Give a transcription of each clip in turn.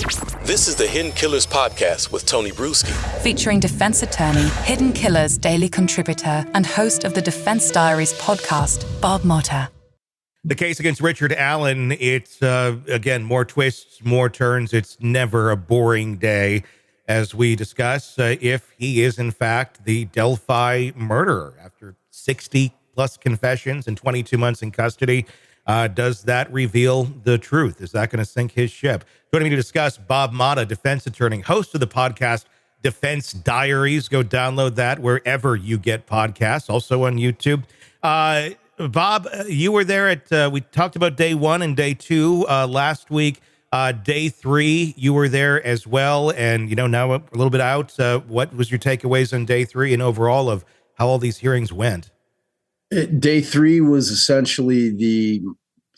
This is the Hidden Killers podcast with Tony Brueski. Featuring defense attorney, Hidden Killers daily contributor, and host of the Defense Diaries podcast, Bob Motta. The case against Richard Allen, it's, again, more twists, more turns. It's never a boring day as we discuss if he is, in fact, the Delphi murderer. After 60-plus confessions and 22 months in custody, does that reveal the truth? Is that going to sink his ship? Joining me to discuss, Bob Motta, defense attorney, host of the podcast Defense Diaries. Go download that wherever you get podcasts, also on YouTube. Bob, you were there at, we talked about day 1 and day 2 last week. Day 3, you were there as well. And, you know, now a little bit out. What was your takeaways on day 3 and overall of how all these hearings went? Day 3 was essentially the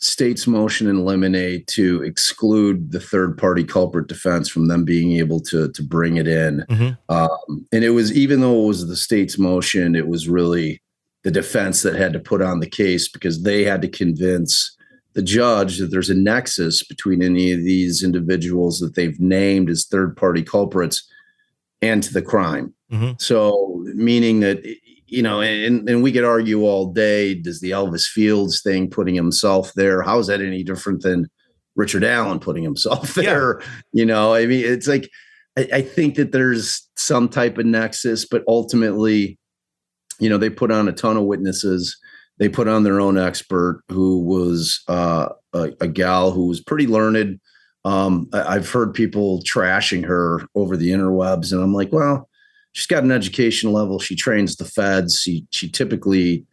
state's motion in limine to exclude the third-party culprit defense from them being able to bring it in. Mm-hmm. And it was, even though it was the state's motion, it was really the defense that had to put on the case because they had to convince the judge that there's a nexus between any of these individuals that they've named as third-party culprits and to the crime. Mm-hmm. So meaning that, you know, and we could argue all day, does the Elvis Fields thing, putting himself there, how is that any different than Richard Allen putting himself there? Yeah. You know, I mean, it's like, I think that there's some type of nexus, but ultimately, you know, they put on a ton of witnesses. They put on their own expert who was a gal who was pretty learned. I've heard people trashing her over the interwebs, and I'm like, well, she's got an education level. She trains the feds. She typically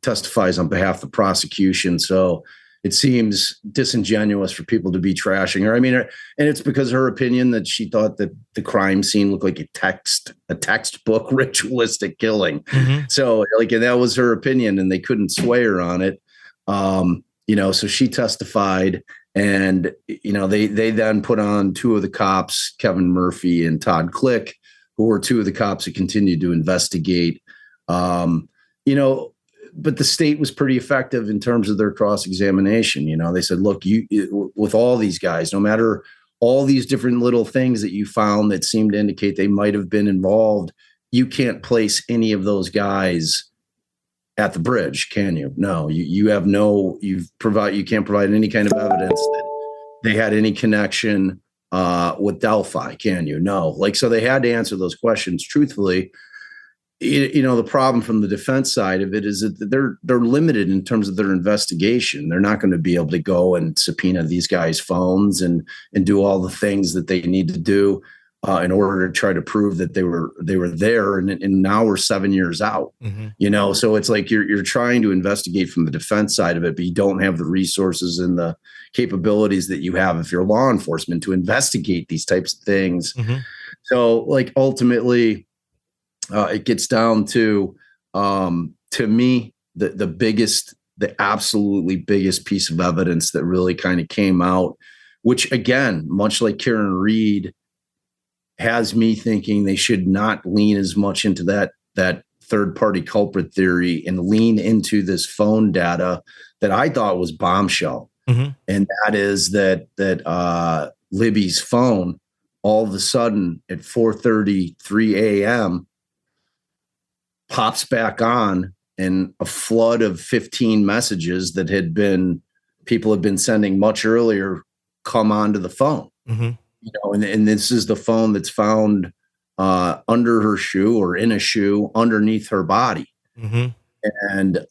testifies on behalf of the prosecution. So it seems disingenuous for people to be trashing her. I mean, and it's because her opinion that she thought that the crime scene looked like a textbook ritualistic killing. Mm-hmm. So like, and that was her opinion, and they couldn't sway her on it. You know, so she testified, and, you know, they then put on 2 of the cops, Kevin Murphy and Todd Click, who were 2 of the cops who continued to investigate. You know, but the state was pretty effective in terms of their cross-examination. You know, they said, look, with all these guys, no matter all these different little things that you found that seemed to indicate they might have been involved, you can't place any of those guys at the bridge, can you? No, you can't provide any kind of evidence that they had any connection with Delphi, can you? No. Like, so they had to answer those questions truthfully. You know, the problem from the defense side of it is that they're limited in terms of their investigation. They're not going to be able to go and subpoena these guys' phones and do all the things that they need to do in order to try to prove that they were there. And now we're 7 years out. Mm-hmm. You know, so it's like you're trying to investigate from the defense side of it, but you don't have the resources and the capabilities that you have if you're law enforcement to investigate these types of things. Mm-hmm. So, like, ultimately, it gets down to me, the absolutely biggest piece of evidence that really kind of came out, which, again, much like Karen Reed, has me thinking they should not lean as much into that third-party culprit theory and lean into this phone data that I thought was bombshell. Mm-hmm. And that is that Libby's phone, all of a sudden at 4:33 a.m., pops back on, and a flood of 15 messages that people had been sending much earlier come onto the phone. Mm-hmm. You know, and this is the phone that's found under her shoe or in a shoe underneath her body. Mm-hmm. And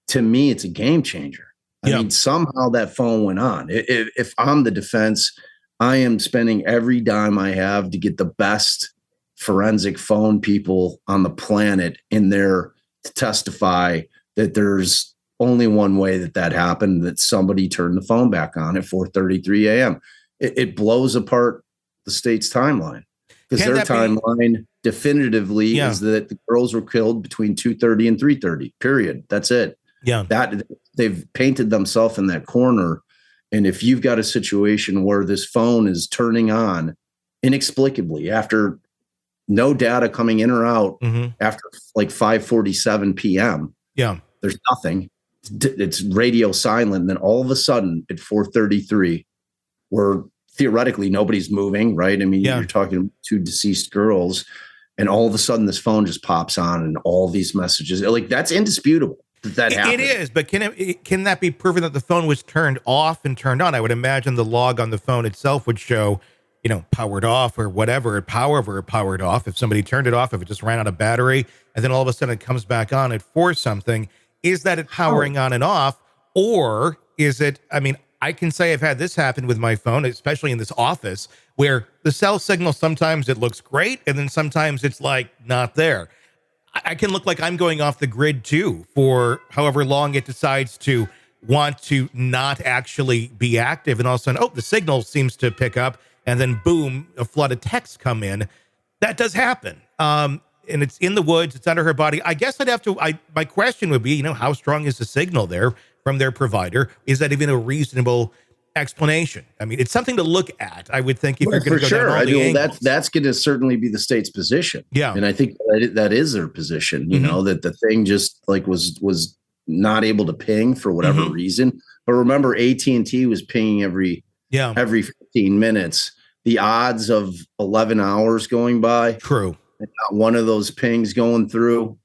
to me, it's a game changer. I mean, somehow that phone went on. If I'm the defense, I am spending every dime I have to get the best forensic phone people on the planet in there to testify that there's only one way that happened, that somebody turned the phone back on at 4:33 a.m. It blows apart the state's timeline, because their timeline definitively is that the girls were killed between 2:30 and 3:30, period. That's it. Yeah. That they've painted themselves in that corner. And if you've got a situation where this phone is turning on inexplicably after no data coming in or out, after like 5:47 p.m., there's nothing. it's radio silent. And then all of a sudden at 4:33, where theoretically nobody's moving, right? I mean, you're talking two deceased girls, and all of a sudden this phone just pops on and all these messages. Like, that's indisputable that happened. It is, but can that be proven that the phone was turned off and turned on? I would imagine the log on the phone itself would show, powered off or whatever, powered off. If somebody turned it off, if it just ran out of battery, and then all of a sudden it comes back on at 4 something, is that it powering on and off? Or is it, I can say I've had this happen with my phone, especially in this office, where the cell signal, sometimes it looks great, and then sometimes it's like not there. I can look like I'm going off the grid too for however long it decides to want to not actually be active. And all of a sudden, the signal seems to pick up, and then boom, a flood of texts come in. That does happen. And it's in the woods, it's under her body. I guess my question would be, how strong is the signal there from their provider? Is that even a reasonable explanation? It's something to look at, I would think, if you're going to go down all the angles. That's going to certainly be the state's position. Yeah. And I think that is their position, that the thing just like was not able to ping for whatever reason. But remember, AT&T was pinging every 15 minutes. The odds of 11 hours going by, true, and not one of those pings going through,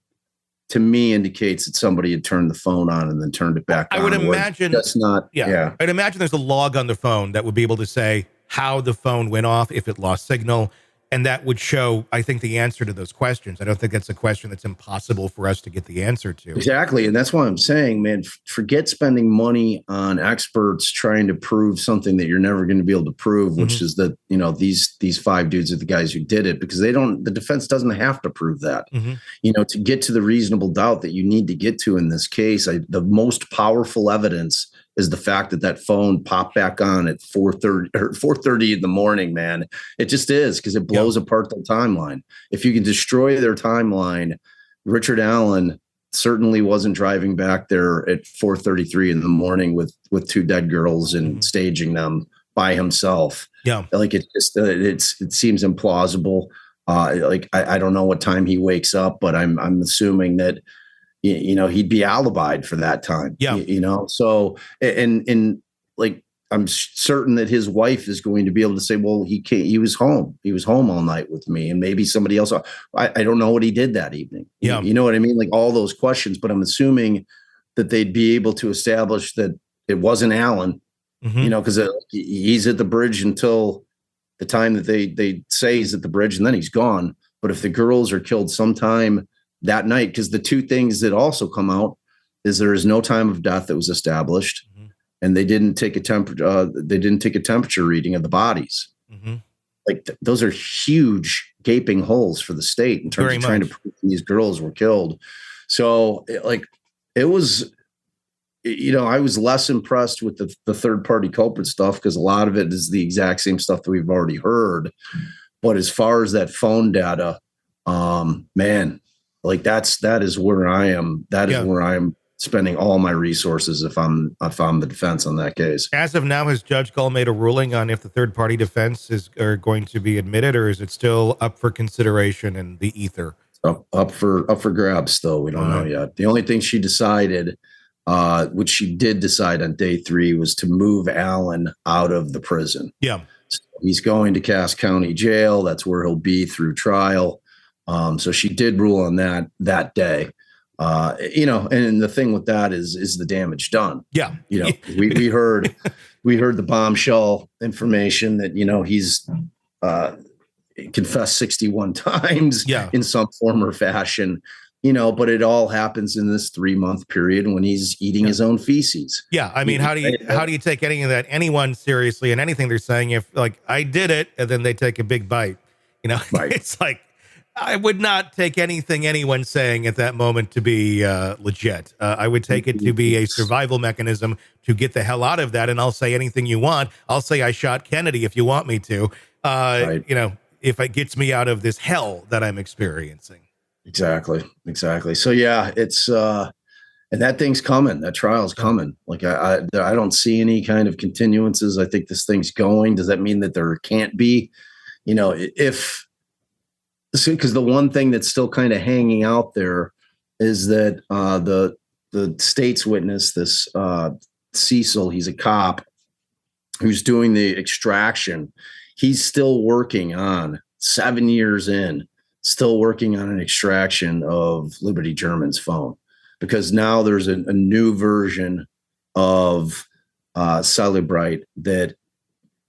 to me, indicates that somebody had turned the phone on and then turned it back on. I would imagine that's not. Yeah. I'd imagine there's a log on the phone that would be able to say how the phone went off, if it lost signal, and that would show, I think, the answer to those questions. I don't think that's a question that's impossible for us to get the answer to. Exactly. And that's why I'm saying, man, forget spending money on experts trying to prove something that you're never going to be able to prove, which is that, these 5 dudes are the guys who did it, because the defense doesn't have to prove that, to get to the reasonable doubt that you need to get to in this case. The most powerful evidence is the fact that phone popped back on at 4:30 in the morning, man. It just is, because it blows apart their timeline. If you can destroy their timeline, Richard Allen certainly wasn't driving back there at 4:33 in the morning with 2 dead girls and staging them by himself. Yeah. Like, it just, it seems implausible. I don't know what time he wakes up, but I'm assuming that, he'd be alibied for that time. Yeah. So, and like, I'm certain that his wife is going to be able to say, well, he was home. He was home all night with me, and maybe somebody else. I don't know what he did that evening. Yeah. You know what I mean? Like, all those questions, but I'm assuming that they'd be able to establish that it wasn't Allen, because he's at the bridge until the time that they say he's at the bridge, and then he's gone. But if the girls are killed sometime that night, because the 2 things that also come out is there is no time of death that was established, and they didn't take a temperature reading of the bodies. Like, those are huge gaping holes for the state in terms of trying to prove these girls were killed. So, it was, I was less impressed with the third party culprit stuff, because a lot of it is the exact same stuff that we've already heard. But as far as that phone data, man, like, that is where I am. That is where I'm spending all my resources if I'm the defense on that case. As of now, has Judge Gull made a ruling on if the third party defense are going to be admitted, or is it still up for consideration in the ether? Up for grabs still. We don't know yet. The only thing she decided, which she did decide on day 3, was to move Allen out of the prison. Yeah. So he's going to Cass County Jail. That's where he'll be through trial. So she did rule on that day. And the thing with that is the damage done. Yeah. We heard the bombshell information that, he's confessed 61 times in some form or fashion, but it all happens in this 3-month period when he's eating his own feces. Yeah. How do you take any of that, anyone seriously, and anything they're saying, if, like, I did it, and then they take a big bite, Right. It's like, I would not take anything anyone's saying at that moment to be legit. I would take it to be a survival mechanism to get the hell out of that. And I'll say anything you want. I'll say I shot Kennedy if you want me to, right. If it gets me out of this hell that I'm experiencing. Exactly. So yeah, it's, and that thing's coming. That trial's coming. Like, I don't see any kind of continuances. I think this thing's going. Does that mean that there can't be, because the one thing that's still kind of hanging out there is that the state's witness, this Cecil, he's a cop who's doing the extraction. He's still working on 7 years in, still working on an extraction of Liberty German's phone, because now there's a new version of Celebrite that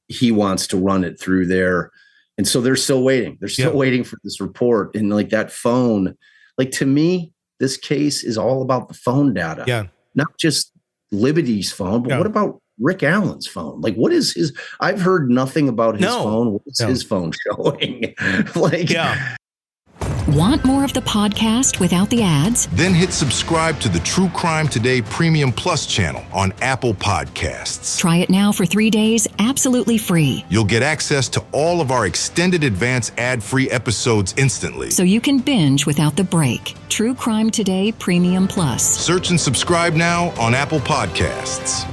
he wants to run it through there. And so they're still waiting. They're still waiting for this report. And like that phone, like to me, this case is all about the phone data. Yeah. Not just Liberty's phone, but what about Rick Allen's phone? Like, what is his? I've heard nothing about his phone. What is his phone showing? Want more of the podcast without the ads? Then hit subscribe to the True Crime Today Premium Plus channel on Apple Podcasts. Try it now for 3 days, absolutely free. You'll get access to all of our extended advance ad-free episodes instantly. So you can binge without the break. True Crime Today Premium Plus. Search and subscribe now on Apple Podcasts.